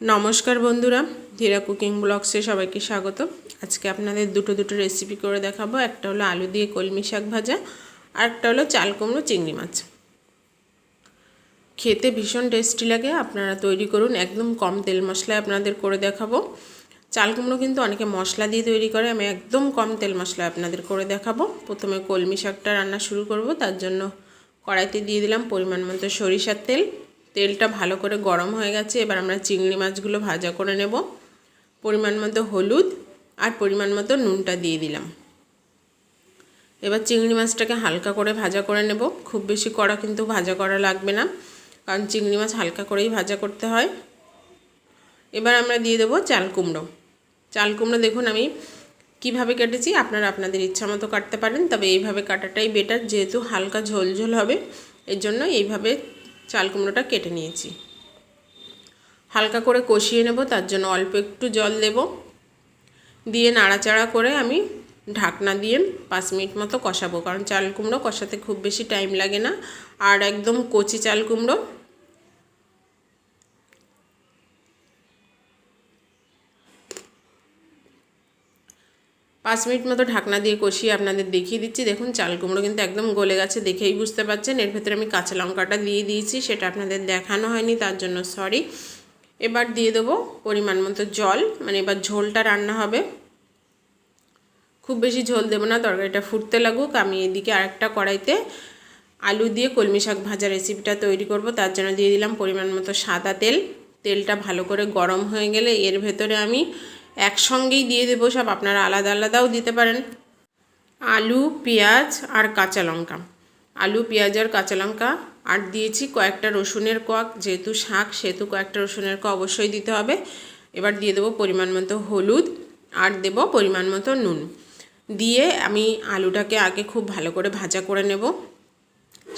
नमस्कार बंधुरा धीरा कुकिंग ब्लग्से सबाइके स्वागत। आज के आपनादेर दुटो रेसिपि करे देखाबो। एकटा हलो आलू दिए कलमी शाक भाजा और एकटा हलो चाल कुमड़ो चिंगड़ी माछ। खेते भीषण टेस्टी लागे, आपनारा तैरी करुन। एकदम कम तेल मशलाय आपनादेर करे देखाबो। चाल कुमड़ो किन्तु अनेके मशला दिए तैरी करे, आमि एकदम कम तेल मशलाय आपनादेर करे देखाबो। प्रथमे कलमी शाकटा रान्ना शुरू करब। तार जन्य कड़ाइते दिए दिलाम परिमाण मतो सरिषार तेल। तेलटा भालो करे गरम हो गेछे। एबार आमरा चिंगड़ी माछगुलो भाजा करे नेब। परिमाण मतो हलुद और परिमाण मतो नुनटा दिए दिलाम। एबार चिंगड़ी माछटाके हालका करे भाजा करे नेब। खूब बेशी कड़ा किन्तु भाजा करा लागबे ना, कारण चिंगड़ी माछ हालका करेई भाजा करते हय। एबार आमरा दिए देब चाल कुमड़ो। चाल कुमड़ो देखुन आमि किभाबे केटेछि, आपनारा आपनादेर इच्छा मतो काटते पारेन, तबे एइभाबे काटाटाई बेटार, जेहेतु हालका झोल झोल हबे एइजन्य एइभाबे चाल कुमड़ोटा केटे निয়েছি। हालका करे कषिয়ে নেব। তার জন্য অল্প একটু জল দেব, দিয়ে নাড়াচাড়া করে আমি ঢাকনা দিয়ে 5 মিনিট মতো কষাবো, কারণ চাল কুমড়ো কষাতে খুব বেশি টাইম লাগে না। আর একদম কচি চাল কুমড়ো। 5 মিনিট মতো ঢাকনা দিয়ে কষিয়ে আপনাদের দেখিয়ে দিচ্ছি। দেখুন চাল কুমড়ো কিন্তু একদম গলে গেছে, দেখেই বুঝতে পারছেন। এর ভেতরে আমি কাঁচা লঙ্কাটা দিয়ে দিয়েছি, সেটা আপনাদের দেখানো হয়নি, তার জন্য সরি। এবার দিয়ে দেবো পরিমাণ মতো জল, মানে এবার ঝোলটা রান্না হবে। খুব বেশি ঝোল দেবো না, তরকারিটা ফুটতে লাগুক। আমি এদিকে আরেকটা কড়াইতে আলু দিয়ে কলমি শাক ভাজা রেসিপিটা তৈরি করব। তার জন্য দিয়ে দিলাম পরিমাণ মতো সাদা তেল। তেলটা ভালো করে গরম হয়ে গেলে এর ভেতরে আমি একসঙ্গেই দিয়ে দেবো সব, আপনারা আলাদা আলাদাও দিতে পারেন। আলু, পেঁয়াজ আর কাঁচা লঙ্কা। আলু, পেঁয়াজ আর কাঁচা লঙ্কা আর দিয়েছি কয়েকটা রসুনের কোয়া, যেহেতু শাক সেহেতু কয়েকটা রসুনের কোয়া অবশ্যই দিতে হবে। এবার দিয়ে দেবো পরিমাণ মতো হলুদ আর দেবো পরিমাণ মতো নুন। দিয়ে আমি আলুটাকে আগে খুব ভালো করে ভাজা করে নেব।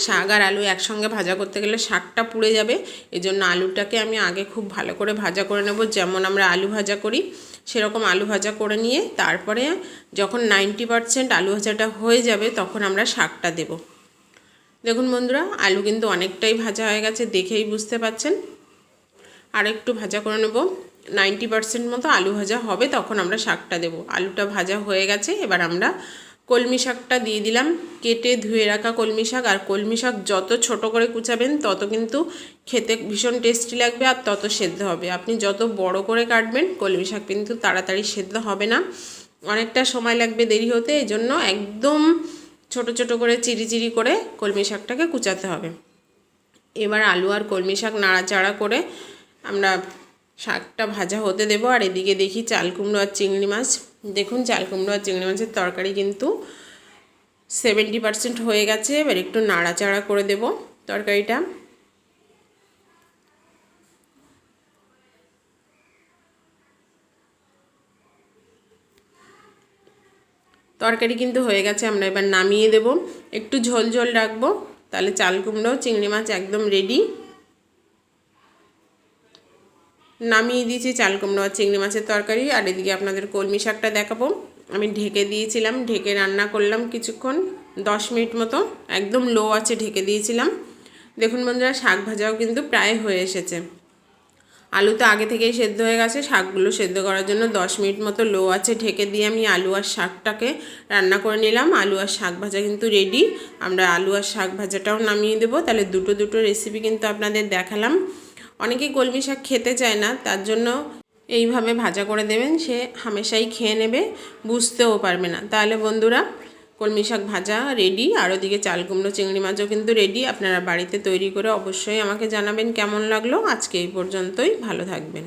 শাক আর আলু একসঙ্গে ভাজা করতে গেলে শাকটা পুড়ে যাবে, এজন্য আলুটাকে আমি আগে খুব ভালো করে ভাজা করে নেব। যেমন আমরা আলু ভাজা করি সেরকম আলু ভাজা করে নিয়ে তারপরে যখন 90% আলু ভাজাটা হয়ে যাবে তখন আমরা শাকটা দেব। দেখুন বন্ধুরা, আলু কিন্তু অনেকটাই ভাজা হয়ে গেছে, দেখেই বুঝতে পাচ্ছেন। আর একটু ভাজা করে নেব, 90% মতো আলু ভাজা হবে তখন আমরা শাকটা দেব। আলুটা ভাজা হয়ে গেছে, এবার আমরা কলমি শাকটা দিয়ে দিলাম। কেটে ধুয়ে রাখা কলমি শাক। আর কলমি শাক যত ছোট করে কুচাবেন তত কিন্তু খেতে ভীষণ টেস্টি লাগবে আর তত সেদ্ধ হবে। আপনি যত বড় করে কাটবেন কলমি শাক কিন্তু তাড়াতাড়ি সেদ্ধ হবে না, অনেকটা সময় লাগবে দেরি হতে। এই জন্য একদম ছোট ছোট করে চিরি চিরি করে কলমি শাকটাকে কুচাতে হবে। এবার আলু আর কলমি শাক নাড়াচাড়া করে আমরা শাকটা ভাজা হতে দেব। আর এদিকে দেখি চাল কুমড়ো আর চিংড়ি মাছ। দেখুন চাল কুমড়ো আর চিংড়ি মাছের তরকারি কিন্তু 70% হয়ে গেছে। এবার একটু নাড়াচাড়া করে দেব তরকারিটা। তরকারি কিন্তু হয়ে গেছে, আমরা এবার নামিয়ে দেব। একটু ঝোল ঝোল রাখবো, তাহলে চাল কুমড়ো চিংড়ি মাছ একদম রেডি। নামিয়ে দিয়েছি চাল কুমড়ো আর চিংড়ি মাছের তরকারি। আর এদিকে আপনাদের কলমি শাকটা দেখাবো। আমি ঢেকে দিয়েছিলাম, ঢেকে রান্না করলাম কিছুক্ষণ, 10 মিনিট মতো, একদম লো আছে ঢেকে দিয়েছিলাম। দেখুন বন্ধুরা, শাক ভাজাও কিন্তু প্রায় হয়ে এসেছে। আলু তো আগে থেকেই সেদ্ধ হয়ে গেছে, শাকগুলো সেদ্ধ করার জন্য 10 মিনিট মতো লো আছে ঢেকে দিয়ে আমি আলু আর শাকটাকে রান্না করে নিলাম। আলু আর শাক ভাজা কিন্তু রেডি। আমরা আলু আর শাক ভাজাটাও নামিয়ে দেবো। তাহলে দুটো রেসিপি কিন্তু আপনাদের দেখালাম। অনেকেই কলমি শাক খেতে চায় না, তার জন্য এইভাবে ভাজা করে দেবেন, সে হামেশাই খেয়ে নেবে, বুঝতেও পারবে না। তাহলে বন্ধুরা, কলমি শাক ভাজা রেডি। আর ওদিকে চাল কুমড়ো চিংড়ি মাছও কিন্তু রেডি। আপনারা বাড়িতে তৈরি করে অবশ্যই আমাকে জানাবেন কেমন লাগলো। আজকে এই পর্যন্তই, ভালো থাকবেন।